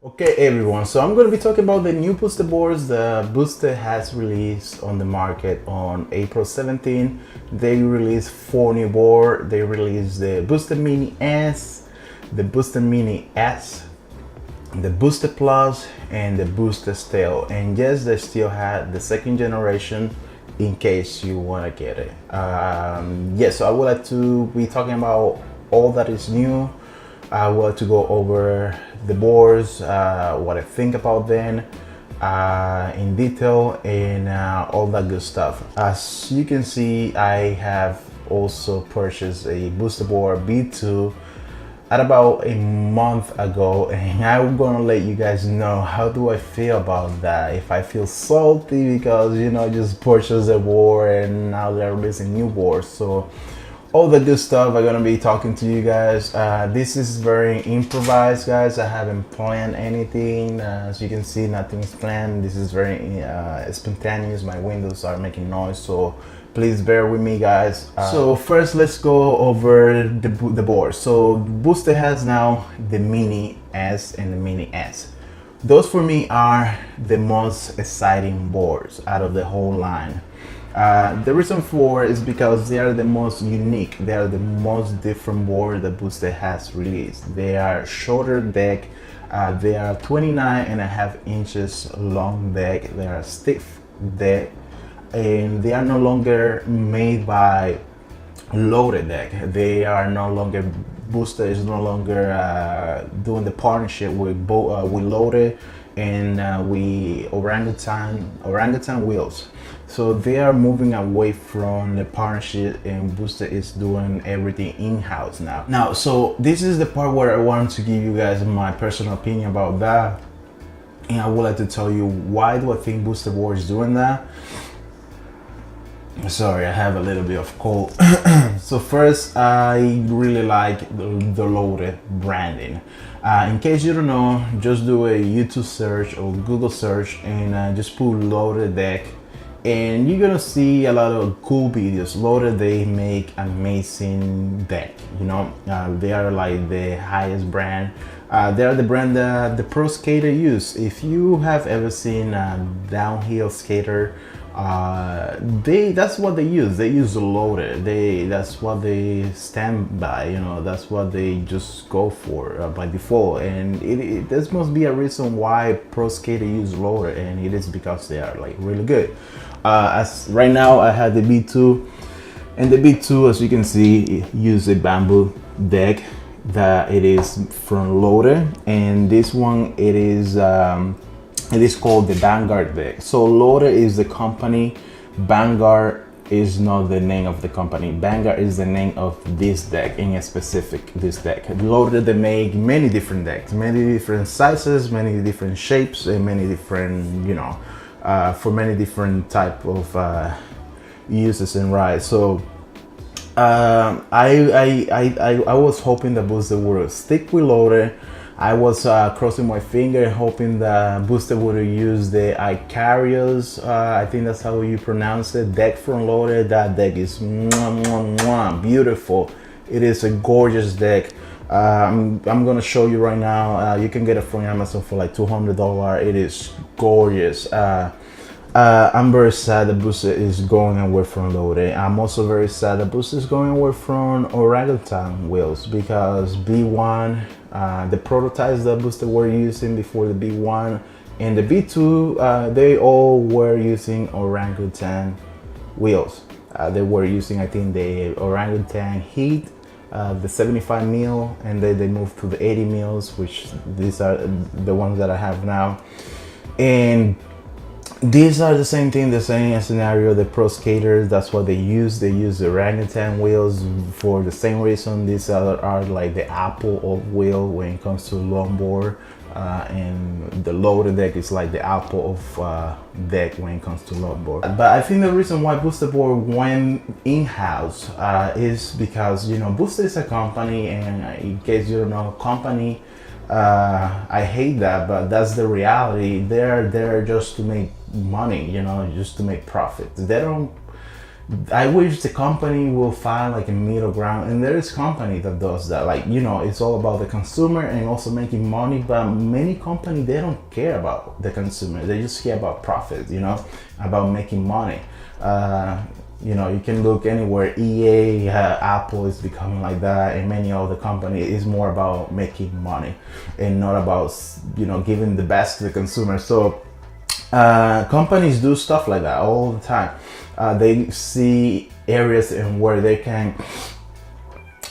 Okay everyone, so I'm going to be talking about the new booster boards the Booster has released on the market on April 17. They released 4 new boards. They released the Booster Mini S, the Booster Mini S, the Booster Plus, and the Booster Steel. And yes, they still had the second generation in case you want to get it. Yes, so I would like to be talking about all that is new. I would like to go over the boards, what I think about them in detail, and all that good stuff. As you can see, I have also purchased a booster board B2 at about a month ago, and I'm gonna let you guys know how do I feel about that. If I feel salty because just purchased a board and now they're releasing new boards. So all the good stuff I'm gonna be talking to you guys. This is very improvised, guys. I haven't planned anything. As you can see, nothing is planned. This is very spontaneous. My windows are making noise, so please bear with me, guys. So first, let's go over the board. So Booster has now the Mini S and the Mini S. Those for me are the most exciting boards out of the whole line. The reason for is because they are the most unique. They are the most different board that Booster has released. They are shorter deck. They are 29.5 inches long deck. They are stiff deck, and they are no longer made by loaded deck. They are no longer, Booster is no longer doing the partnership with Loaded and with Orangutan Wheels. So they are moving away from the partnership, and Booster is doing everything in-house now. So this is the part where I want to give you guys my personal opinion about that, and I would like to tell you why do I think Booster Board is doing that. Sorry, I have a little bit of cold. So first, I really like the Loaded branding. In case you don't know, just do a YouTube search or Google search and just put Loaded deck, and you're gonna see a lot of cool videos. Loaded, they make amazing deck. They are like the highest brand. They are the brand that the pro skater use. If you have ever seen a downhill skater, that's what they use. They use Loaded. That's what they stand by. That's what they just go for by default. And this must be a reason why pro skater use Loaded, and it is because they are like really good. As right now, I have the B2, and the B2, as you can see, use a bamboo deck that it is from Loaded, and this one it is called the Vanguard deck. So Loaded is the company, Vanguard is not the name of the company. Vanguard is the name of this deck, in a specific this deck. Loaded, they make many different decks, many different sizes, many different shapes, and many different for many different type of uses and rides. So I was hoping that Booster would stick with Loaded. I was crossing my finger, hoping that Booster would use the Icarius, I think that's how you pronounce it, deck from Loaded. That deck is beautiful. It is a gorgeous deck. I'm gonna show you right now. You can get it from Amazon for like $200. It is gorgeous. I'm very sad that Booster is going away from Loaded. I'm also very sad that Booster is going away from Orangutan Wheels, because B1, the prototypes that Booster were using before the B1 and the B2, they all were using Orangutan wheels. They were using, I think, the Orangutan Heat, the 75 mil, and then they moved to the 80 mils, which these are the ones that I have now. And these are the same thing, the same scenario. The pro skaters, that's what they use. They use the Orangutan wheels for the same reason. These are like the Apple of wheel when it comes to longboard, and the Loaded deck is like the Apple of deck when it comes to longboard. But I think the reason why Booster Board went in-house is because Booster is a company, and in case you don't know, company, I hate that, but that's the reality. They're there just to make money, just to make profits. They don't I wish the company will find like a middle ground, and there is company that does that. Like, you know, it's all about the consumer and also making money. But many companies, they don't care about the consumer. They just care about profit. You know, about making money. You know, you can look anywhere. EA, Apple is becoming like that, and many other companies is more about making money, and not about, you know, giving the best to the consumer. So companies do stuff like that all the time. They see areas in where they can,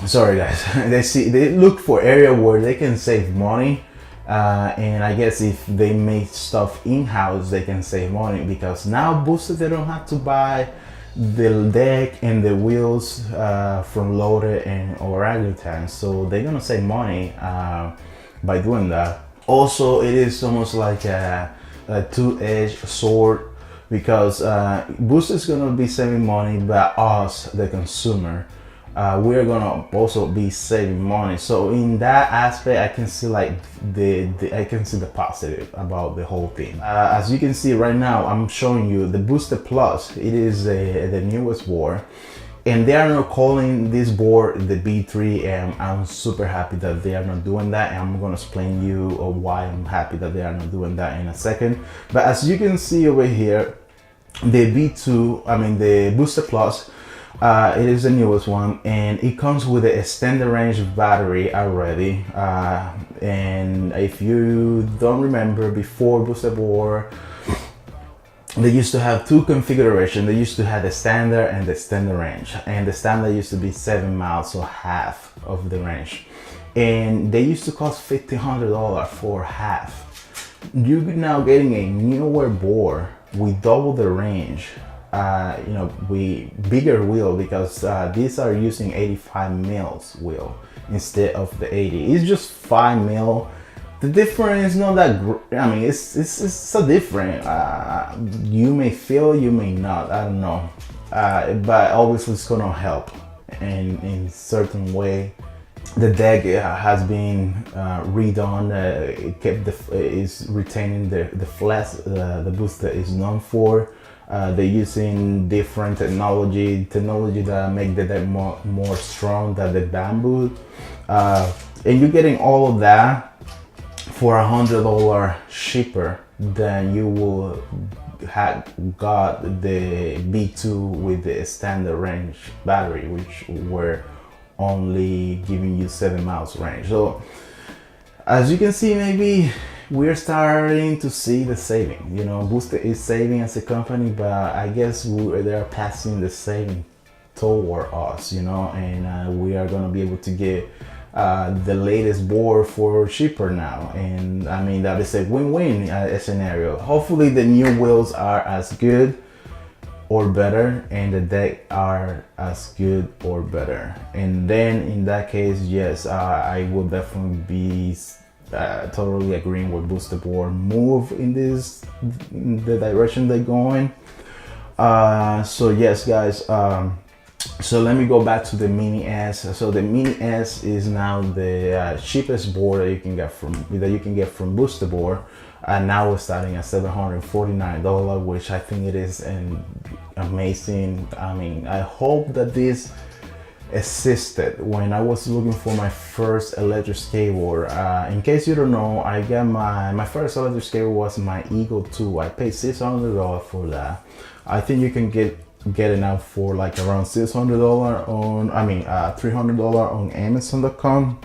sorry guys, they look for area where they can save money, and I guess if they make stuff in-house, they can save money, because now boosters, they don't have to buy the deck and the wheels from Lotte and orangutan, so they're gonna save money by doing that. Also, it is almost like a two-edged sword, because Booster is gonna be saving money, but us, the consumer, we're gonna also be saving money. So in that aspect, I can see like I can see the positive about the whole thing. As you can see right now, I'm showing you the Booster Plus. It is the newest board, and they are not calling this board the B3, and I'm super happy that they are not doing that, and I'm gonna explain you why I'm happy that they are not doing that in a second. But as you can see over here, the B2, I mean the Booster Plus, it is the newest one, and it comes with a extended range battery already. And if you don't remember, before Booster board, they used to have two configurations. They used to have the standard and the extended range, and the standard used to be 7 miles, so half of the range, and they used to cost $1,500 for half. You're now getting a newer board with double the range, you know, with bigger wheel, because these are using 85 mils wheel instead of the 80. It's just 5 mil. The difference is not that I mean, it's so different. You may feel, you may not, I don't know, but obviously it's gonna help in certain way. The deck has been redone. It kept is retaining the flex the Booster is known for. They're using different technology that make the deck more strong than the bamboo, and you're getting all of that for $100 cheaper than you will have got the B2 with the standard range battery, which were only giving you 7 miles range. So as you can see, maybe we're starting to see the saving. You know, Booster is saving as a company, but I guess they're passing the saving toward us, you know, and we are gonna be able to get the latest board for cheaper now. And I mean, that is a win-win scenario. Hopefully the new wheels are as good or better, and the deck are as good or better, and then in that case, yes, I would definitely be totally agreeing with Booster board move in the direction they're going. So yes guys, so let me go back to the Mini S. So the Mini S is now the cheapest board that you can get from Booster board, and now we're starting at $749, which I think it is an amazing. I mean, I hope that this assisted when I was looking for my first electric skateboard. In case you don't know, I got my first electric skateboard was my Eagle 2. I paid $600 for that. I think you can get it now for like around $600 on, I mean, $300 on Amazon.com.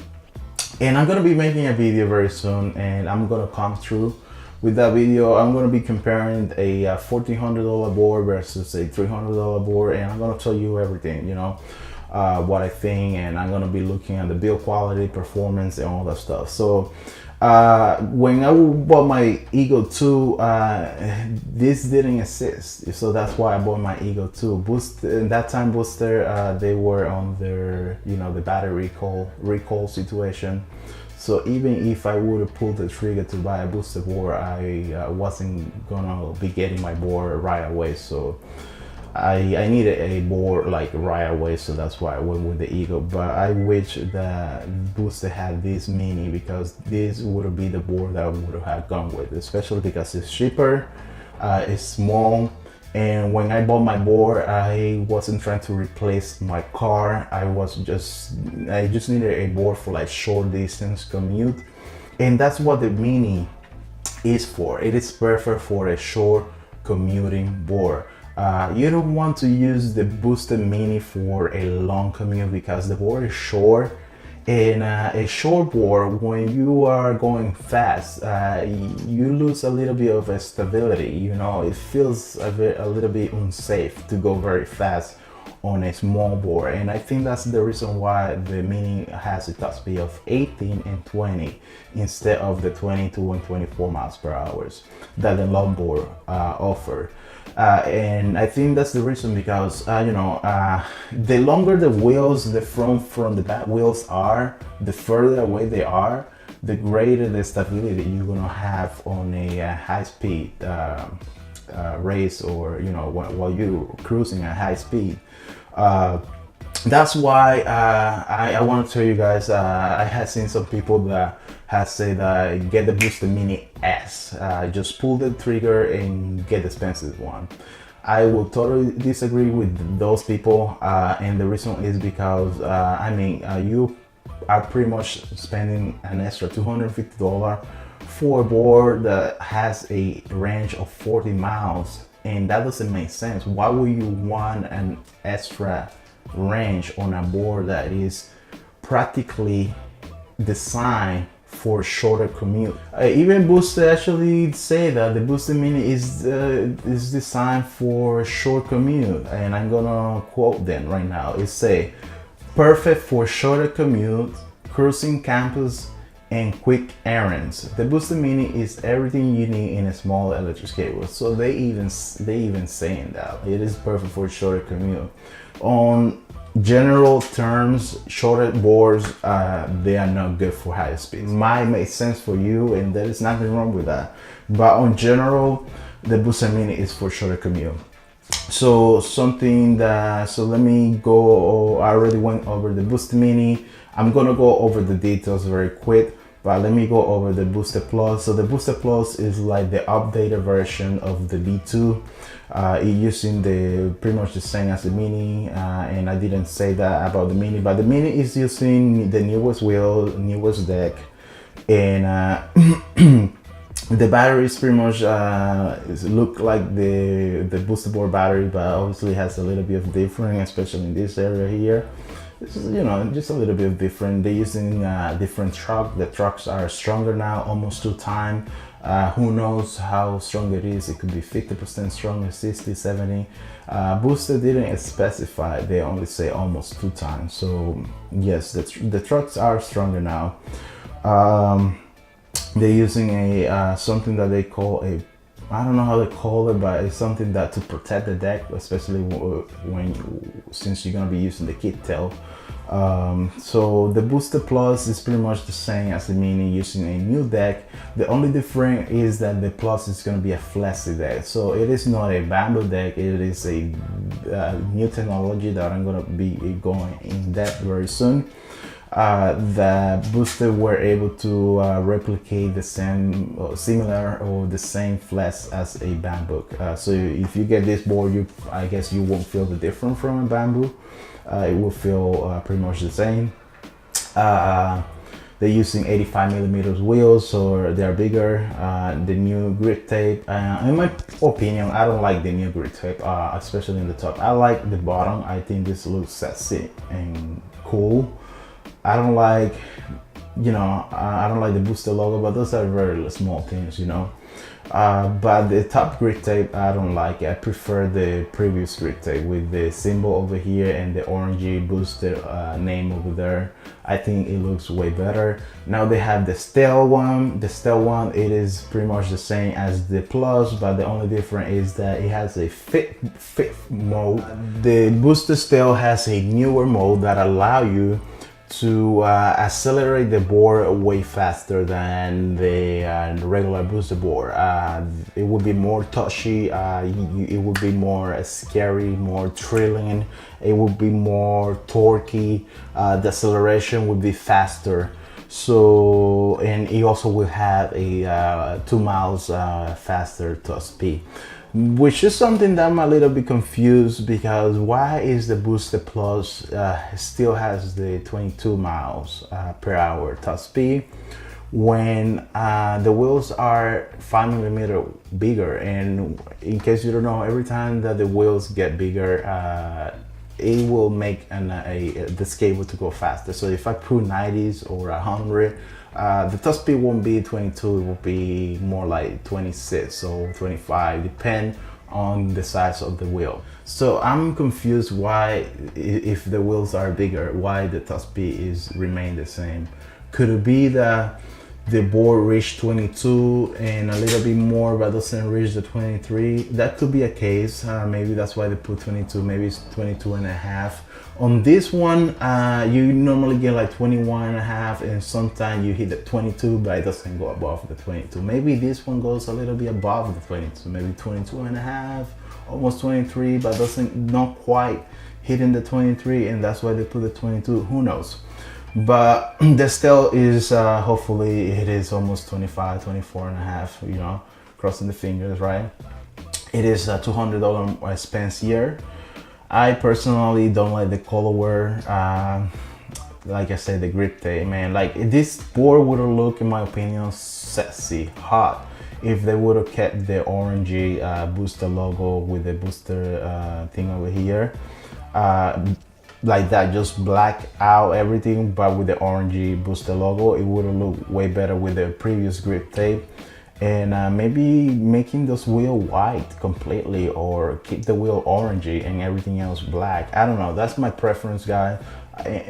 And I'm gonna be making a video very soon, and I'm gonna come through with that video. I'm gonna be comparing a $1,400 board versus a $300 board, and I'm gonna tell you everything, you know, what I think, and I'm gonna be looking at the build quality, performance, and all that stuff. So when I bought my Eagle 2, this didn't exist, so that's why I bought my Eagle 2. Booster, in that time, Booster, they were on their, you know, the battery recall situation. So even if I would have pulled the trigger to buy a Booster board, I wasn't gonna be getting my board right away. So I needed a board like right away, so that's why I went with the Eagle. But I wish that Booster had this Mini, because this would be the board that I would have gone with, especially because it's cheaper, it's small, And when I bought my board, I wasn't trying to replace my car. I just needed a board for like short distance commute. And that's what the Mini is for. It is perfect for a short commuting board. You don't want to use the Booster Mini for a long commute because the board is short. In a short board, when you are going fast, you lose a little bit of stability. You know, it feels a little bit unsafe to go very fast on a small board, and I think that's the reason why the Mini has a top speed of 18 and 20 instead of the 22 and 24 miles per hour that the long board offer. And I think that's the reason because the longer the wheels, the front from the back wheels are, the further away they are, the greater the stability you're gonna have on a high speed race, or while you're cruising at high speed. That's why I want to tell you guys, I have seen some people that have said get the Booster Mini S, just pull the trigger and get the expensive one. I will totally disagree with those people, and the reason is because you are pretty much spending an extra $250 for a board that has a range of 40 miles, and that doesn't make sense. Why would you want an extra range on a board that is practically designed for shorter commute? Even Booster actually say that the Booster Mini is designed for short commute, and I'm gonna quote them right now. It say, perfect for shorter commute, cruising campus, and quick errands. The Booster Mini is everything you need in a small electric skateboard. So they even saying that it is perfect for shorter commute. On general terms, shorter boards, they are not good for high speeds. Might make sense for you, and there is nothing wrong with that. But on general, the Booster Mini is for shorter commute. So let me go. I already went over the Booster Mini. I'm gonna go over the details very quick, but let me go over the Booster Plus. So the Booster Plus is like the updated version of the V2. It using pretty much the same as the Mini, and I didn't say that about the Mini, but the Mini is using the newest wheel, newest deck, and the batteries pretty much look like the Booster board battery, but obviously has a little bit of different, especially in this area here. This is, just a little bit different. They're using different truck. The trucks are stronger now, almost 2 times. Who knows how strong it is? It could be 50% stronger, 60, 70. Booster didn't specify. They only say almost 2 times. So yes, the trucks are stronger now. They're using something that they call I don't know how they call it, but it's something that to protect the deck, especially since you're gonna be using the kit tail. So the Booster Plus is pretty much the same as the Mini, using a new deck. The only difference is that the Plus is gonna be a flexi deck. So it is not a bamboo deck. It is a new technology that I'm gonna be going in depth very soon. The Booster were able to replicate the same, similar or the same flex as a bamboo. So if you get this board, I guess you won't feel the difference from a bamboo. It will feel pretty much the same. They're using 85 millimeters wheels, so they're bigger. The new grip tape, in my opinion, I don't like the new grip tape, especially in the top. I like the bottom. I think this looks sexy and cool. I don't like, I don't like the Booster logo, but those are very small things, But the top grip tape, I don't like it. I prefer the previous grip tape with the symbol over here and the orangey Booster name over there. I think it looks way better. Now they have the Stealth one. The Stealth one, it is pretty much the same as the Plus, but the only difference is that it has a fit mode. The Booster Stealth has a newer mode that allow you to accelerate the board way faster than the regular Booster board. It would be more touchy, it would be more scary, more thrilling, it would be more torquey, the acceleration would be faster. So, and it also will have a 2 miles faster top speed, which is something that I'm a little bit confused, because why is the Booster Plus still has the 22 miles per hour top speed when the wheels are 5 millimeter bigger? And in case you don't know, every time that the wheels get bigger, it will make this cable to go faster. So if I put 90s or 100, the top speed won't be 22, it will be more like 26 or 25, depend on the size of the wheel. So I'm confused why, if the wheels are bigger, why the top speed is remain the same. Could it be that the board reached 22 and a little bit more but doesn't reach the 23? That could be a case. Maybe that's why they put 22, maybe it's 22 and a half. On this one, you normally get like 21 and a half, and sometimes you hit the 22 but it doesn't go above the 22. Maybe this one goes a little bit above the 22, maybe 22 and a half, almost 23, but doesn't, not quite hitting the 23, and that's why they put the 22. Who knows? But the Stealth is hopefully it is almost 25, 24 and a half, you know, crossing the fingers, right? It is a $200 expense here. I personally don't like the colorway. Like I said, the grip tape, man, like this board would have looked, in my opinion, sexy, hot, if they would have kept the orangey Booster logo with the Booster thing over here. Like that, just black out everything, but with the orangey Booster logo, it would have looked way better with the previous grip tape. And maybe making this wheel white completely, or keep the wheel orangey and everything else black. I don't know, that's my preference, guys.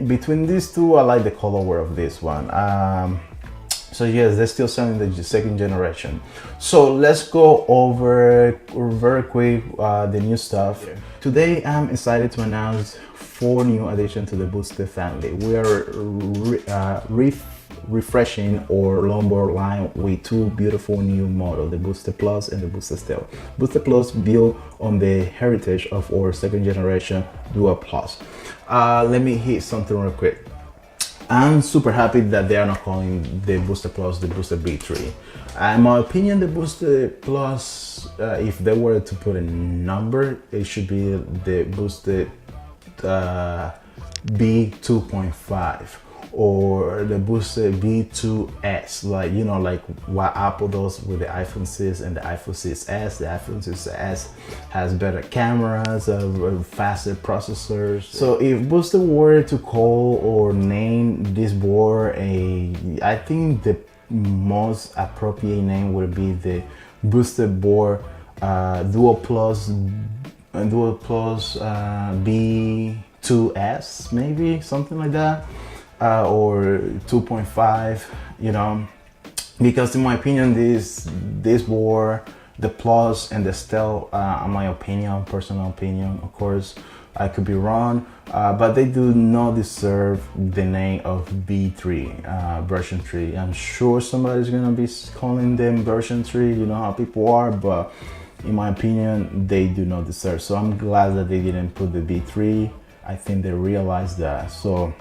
Between these two, I like the colorway of this one. So yes, they're still selling the second generation. So let's go over very quick the new stuff. Today I'm excited to announce 4 new additions to the Booster family. We are refreshing our longboard line with 2 beautiful new models, the Booster Plus and the Booster Stealth. Booster Plus built on the heritage of our second generation Dual Plus. Let me hit something real quick. I'm super happy that they are not calling the Booster Plus the Booster B3. In my opinion, the Booster Plus, if they were to put a number, it should be the Booster B2.5 or the Booster B2S, like, you know, like what Apple does with the iPhone 6 and the iPhone 6s. The iPhone 6s has better cameras, faster processors. So if Booster were to call or name this board I think the most appropriate name would be the Booster board Dual Plus B2S, maybe something like that. Or 2.5, you know, because in my opinion, this board, the Plus and the Stealth, in my opinion, personal opinion, of course, I could be wrong, but they do not deserve the name of B3, version 3. I'm sure somebody's gonna be calling them version 3, you know how people are, but in my opinion, they do not deserve. So I'm glad that they didn't put the B3. I think they realized that. So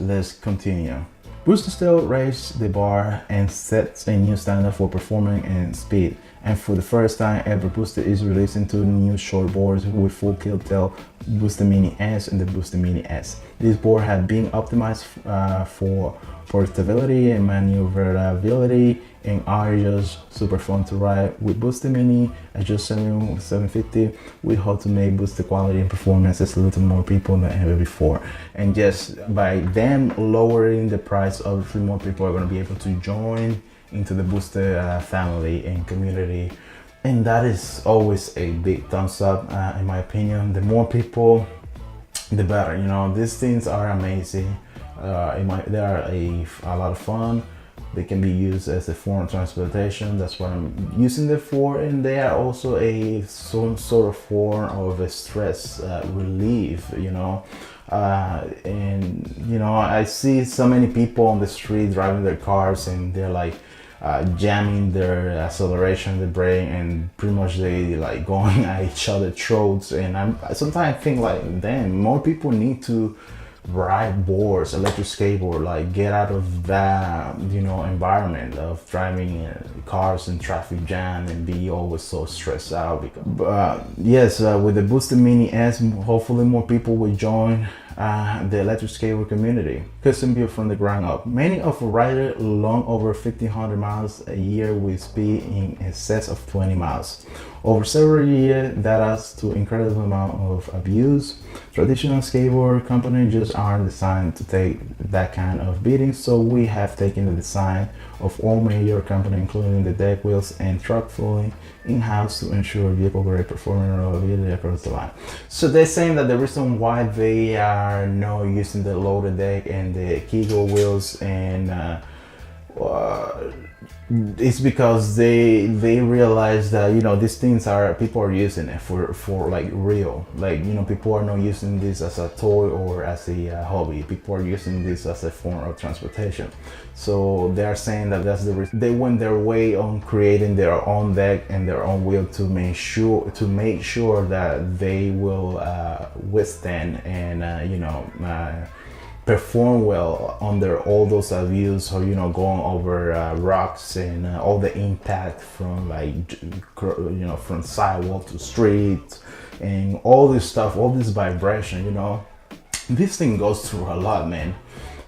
let's continue. Booster Stealth raised the bar and sets a new standard for performance and speed. And for the first time ever, Booster is releasing 2 new short boards with full kill tail, Booster Mini S and the Booster Mini S. These boards have been optimized for portability and maneuverability and are just super fun to ride. With Booster Mini, I just 750, we hope to make Booster quality and performance accessible to more people than ever before. And just by them lowering the price, obviously more people are going to be able to join into the Booster family and community, and that is always a big thumbs up. In my opinion, the more people, the better. You know, these things are amazing. They are a lot of fun. They can be used as a form of transportation. That's what I'm using them for, and they are also some sort of form of a stress relief, you know. And you know, I see so many people on the street driving their cars, and they're like jamming their acceleration, the brake, and pretty much they like going at each other's throats. And I sometimes think like, damn, more people need to ride boards, electric skateboard, like get out of that, environment of driving cars and traffic jam and be always so stressed out. But yes, with the Booster Mini S, hopefully more people will join the electric skateboard community. Custom built from the ground up. Many of riders long over 1,500 miles a year with speed in excess of 20 miles. Over several years, that adds to incredible amount of abuse. Traditional skateboard companies just aren't designed to take that kind of beating, so we have taken the design of all major companies, including the deck wheels and truck fully in-house to ensure vehicle grade performance and reliability across the line. So they're saying that the reason why they are not using the loaded deck and the Kegel wheels and it's because they realize that these things people are using it for like real, like people are not using this as a toy or as a hobby. People are using this as a form of transportation. So they are saying that that's the reason they went their way on creating their own deck and their own wheel to make sure that they will withstand and perform well under all those abuse, or going over rocks and all the impact from from sidewalk to street and all this stuff, all this vibration. This thing goes through a lot, man.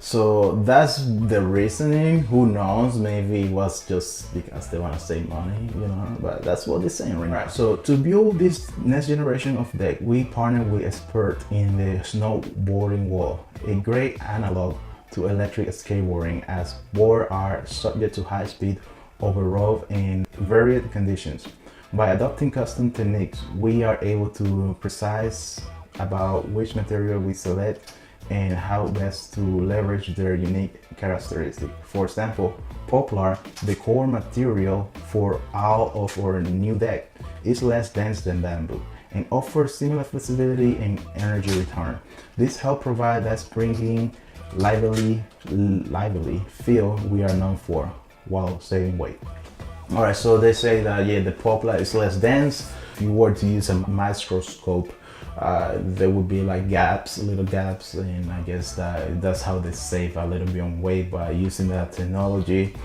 So that's the reasoning. Who knows? Maybe it was just because they want to save money, but that's what they're saying right now. So to build this next generation of deck, we partnered with expert in the snowboarding wall, a great analog to electric skateboarding, as boards are subject to high speed over rough and varied conditions. By adopting custom techniques, we are able to precise about which material we select and how best to leverage their unique characteristics. For example, poplar, the core material for all of our new deck, is less dense than bamboo and offers similar flexibility and energy return. This helps provide that springy, lively feel we are known for while saving weight. Alright, so they say that the poplar is less dense. If you were to use a microscope, there would be like little gaps, and I guess that's how they save a little bit on weight by using that technology.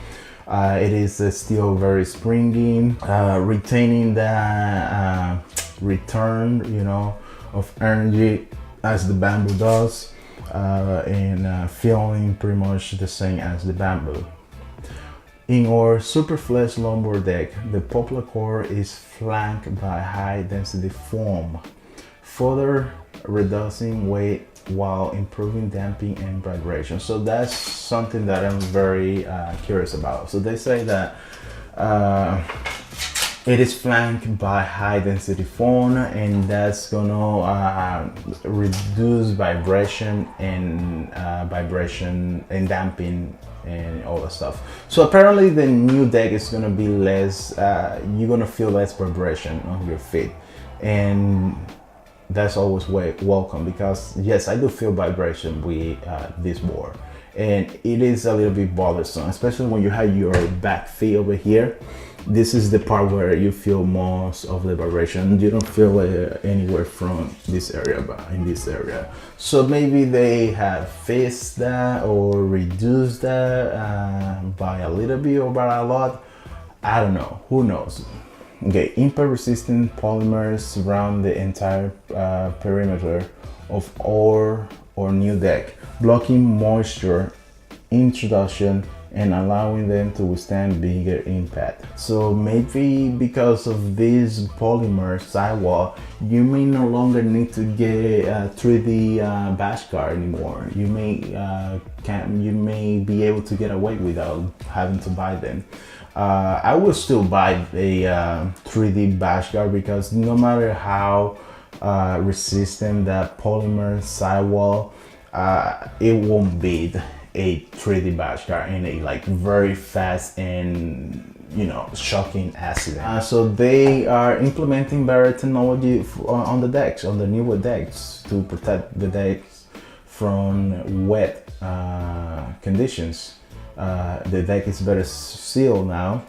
It is still very springy, retaining the return, of energy as the bamboo does, and feeling pretty much the same as the bamboo. In our Superflex longboard deck, the poplar core is flanked by high density foam, further reducing weight while improving damping and vibration. So that's something that I'm very curious about. So they say that it is flanked by high density foam, and that's gonna reduce vibration and damping and all that stuff. So apparently the new deck is gonna be less, you're gonna feel less vibration on your feet, and that's always welcome, because yes, I do feel vibration with this board, and it is a little bit bothersome, especially when you have your back feet over here. This is the part where you feel most of the vibration. You don't feel it anywhere from this area, but in this area. So maybe they have fixed that or reduced that by a little bit or by a lot. I don't know. Who knows? Okay, impact-resistant polymers surround the entire perimeter of our new deck, blocking moisture introduction and allowing them to withstand bigger impact. So maybe because of this polymer sidewall, you may no longer need to get a 3D bash guard anymore. You may be able to get away without having to buy them. I will still buy a 3D bash guard, because no matter how resistant that polymer sidewall, it won't beat a 3D bash guard in a like very fast and shocking accident. So they are implementing better technology on the decks, on the newer decks, to protect the decks from wet conditions. The deck is better sealed now,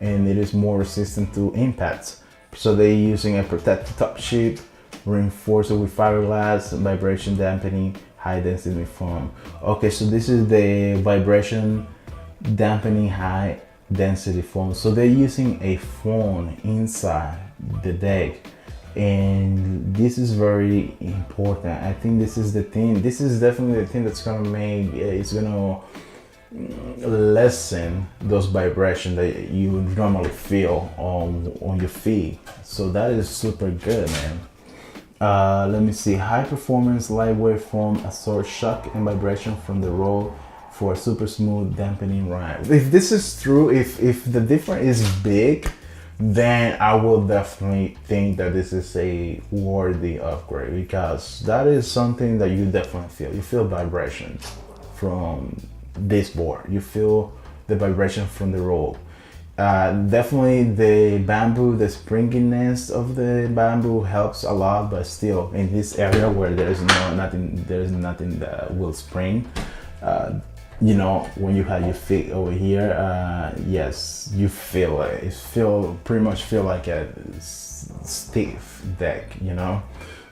and it is more resistant to impacts. So they're using a protected top sheet, reinforced with fiberglass, vibration dampening, high density foam. Okay, so this is the vibration dampening high density foam. So they're using a foam inside the deck, and this is very important. I think this is the thing. This is definitely the thing that's gonna make it's gonna lessen those vibrations that you normally feel on your feet. So that is super good, man. Let me see. High performance lightweight foam absorbs shock and vibration from the roll for a super smooth dampening ride. If this is true, if the difference is big, then I will definitely think that this is a worthy upgrade, because that is something that you definitely feel. You feel vibration from this board. You feel the vibration from the roll. Definitely the bamboo, the springiness of the bamboo helps a lot, but still in this area where there's nothing that will spring, you know, when you have your feet over here, yes, you feel it. It pretty much feel like a stiff deck, you know.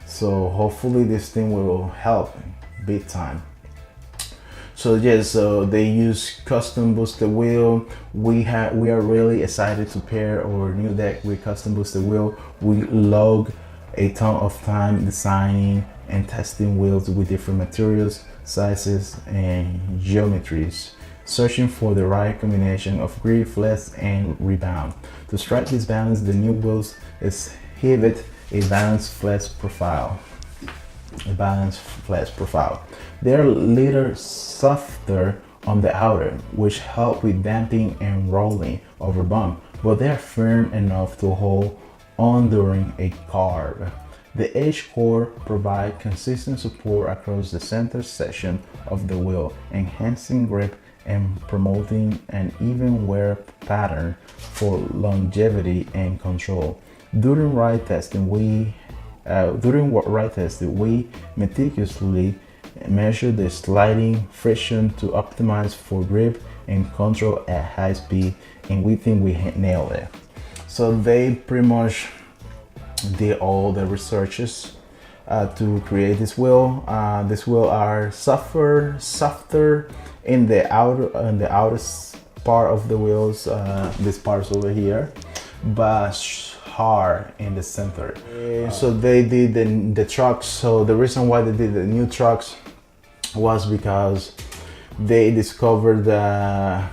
So hopefully this thing will help big time. So yes, so they use custom booster wheel. We are really excited to pair our new deck with custom booster wheel. We log a ton of time designing and testing wheels with different materials, sizes, and geometries, searching for the right combination of grip, flex, and rebound. To strike this balance, the new wheels exhibit a balanced flex profile. They're a little softer on the outer, which help with damping and rolling over bump, but they're firm enough to hold on during a carve. The edge core provide consistent support across the center section of the wheel, enhancing grip and promoting an even wear pattern for longevity and control. During ride testing, we meticulously measure the sliding friction to optimize for grip and control at high speed, and we think we nailed it. So they pretty much did all the researches to create this wheel. This wheel are softer in the outer part of the wheels. This part's over here, but hard in the center. So they did the trucks. So the reason why they did the new trucks was because they discovered that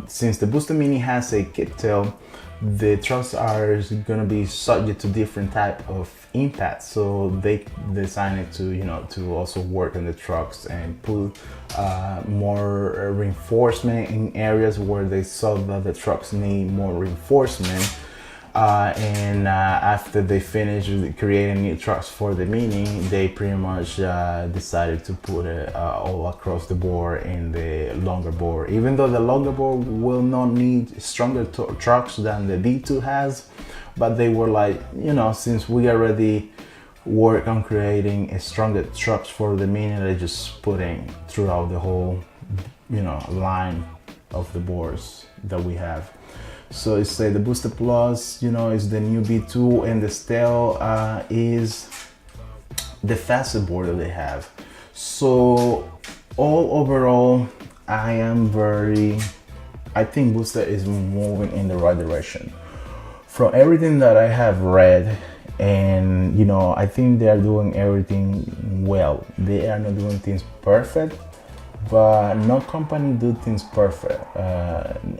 since the Booster Mini has a kit tail, the trucks are gonna be subject to different type of impact. So they decided to also work on the trucks and put more reinforcement in areas where they saw that the trucks need more reinforcement. After they finished creating new trucks for the Mini, they pretty much decided to put it all across the board in the longer board. Even though the longer board will not need stronger trucks than the B2 has, but they were like, since we already work on creating a stronger trucks for the Mini, they just putting throughout the whole, line of the boards that we have. So it's the Booster Plus, is the new B2, and the Steel is the fastest board that they have. So overall, I think Booster is moving in the right direction. From everything that I have read, and I think they are doing everything well. They are not doing things perfect, but no company do things perfect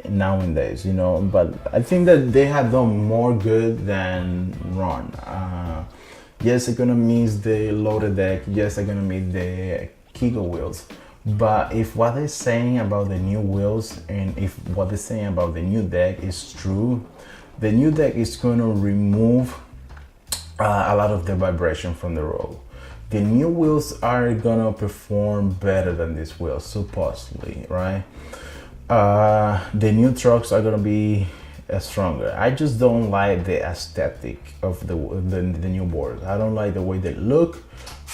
nowadays, but I think that they have done more good than wrong. Yes, they're gonna miss the loaded deck. Yes, they're gonna miss the Kigo wheels, but if what they're saying about the new wheels and if what they're saying about the new deck is true, the new deck is gonna remove a lot of the vibration from the roll. The new wheels are gonna perform better than these wheels, supposedly, right? The new trucks are gonna be stronger. I just don't like the aesthetic of the new boards. I don't like the way they look,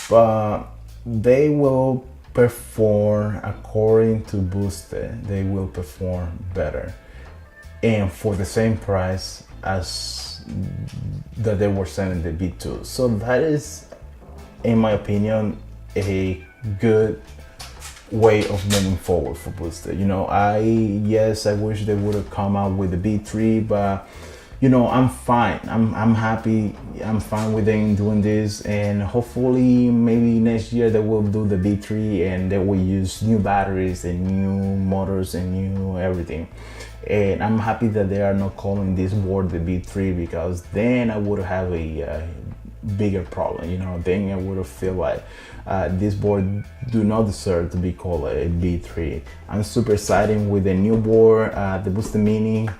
but they will perform according to Booster. They will perform better, and for the same price as that they were selling the B2. So that is, in my opinion, a good way of moving forward for Booster. You know, I wish they would have come out with the B3, but you know, I'm fine. I'm happy. I'm fine with them doing this, and hopefully maybe next year they will do the B3 and they will use new batteries and new motors and new everything. And I'm happy that they are not calling this board the B3, because then I would have a bigger problem. You know, then I would have feel like this board do not deserve to be called a B3. I'm super excited with the new board, the Booster Mini.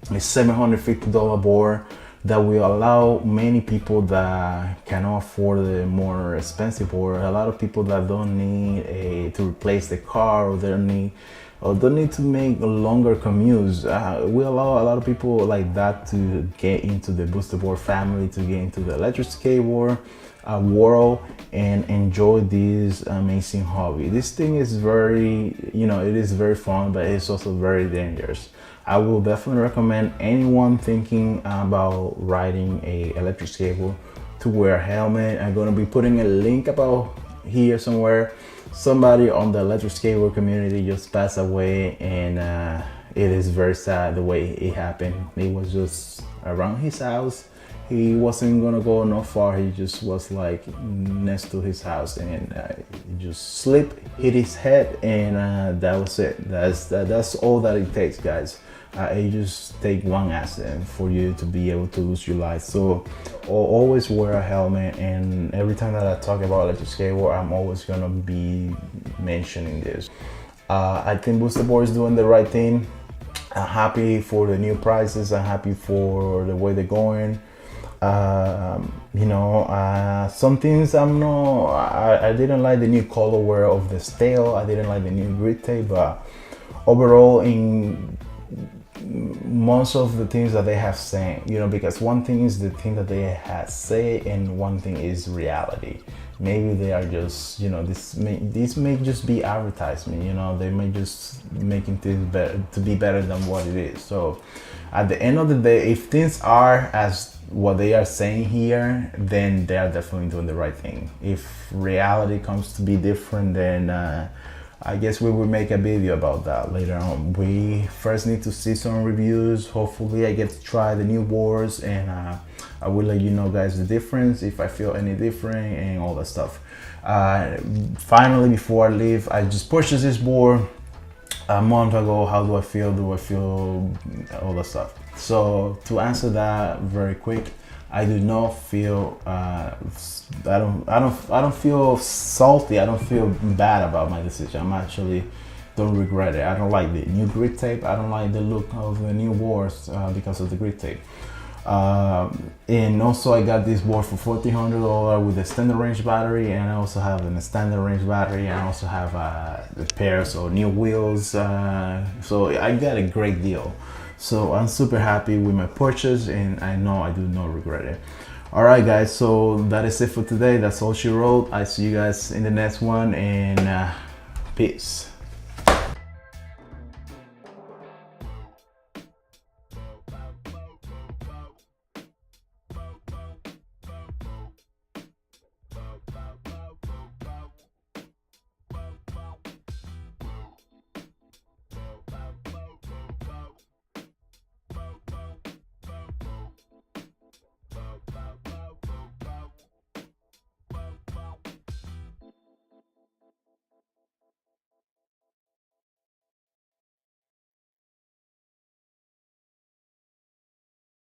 A $750 board that will allow many people that cannot afford the more expensive board, a lot of people that don't need to replace the car, or don't need to make longer commutes. We allow a lot of people like that to get into the Booster board family, to get into the electric skateboard world and enjoy this amazing hobby. This thing is very, you know, it is very fun, but it's also very dangerous. I will definitely recommend anyone thinking about riding a electric skateboard to wear a helmet. I'm gonna be putting a link about here somewhere. Somebody on the electric skateboard community just passed away, and it is very sad the way it happened. It was just around his house. He wasn't gonna go no far. He just was like next to his house, and he just slipped, hit his head, and that was it. That's all that it takes, guys. It just take one accident for you to be able to lose your life. So always wear a helmet, and every time that I talk about electric skateboard, I'm always gonna be mentioning this. I think Booster Board is doing the right thing. I'm happy for the new prices. I'm happy for the way they're going. You know, some things I didn't like the new colorway of the steel. I didn't like the new grit tape, but overall, in most of the things that they have said, you know, because one thing is the thing that they have said, and one thing is reality. Maybe they are just, you know, this may just be advertisement. You know, they may just making things better to be better than what it is. So at the end of the day, if things are as what they are saying here, then they are definitely doing the right thing. If reality comes to be different, then I guess we will make a video about that later on. We first need to see some reviews. Hopefully I get to try the new boards, and I will let you know, guys, the difference, if I feel any different and all that stuff. Finally, before I leave, I just purchased this board a month ago. How do I feel? Do I feel all that stuff? So to answer that very quick, I do not feel I don't feel salty. I don't feel bad about my decision. I'm actually don't regret it. I don't like the new grit tape. I don't like the look of the new boards because of the grit tape. And also I got this board for $1,400 with a standard range battery, and I also have a standard range battery, and I also have the pairs or new wheels. So I got a great deal. So I'm super happy with my purchase, and I know I do not regret it. All right, guys, so that is it for today. That's all she wrote. I see you guys in the next one, and peace.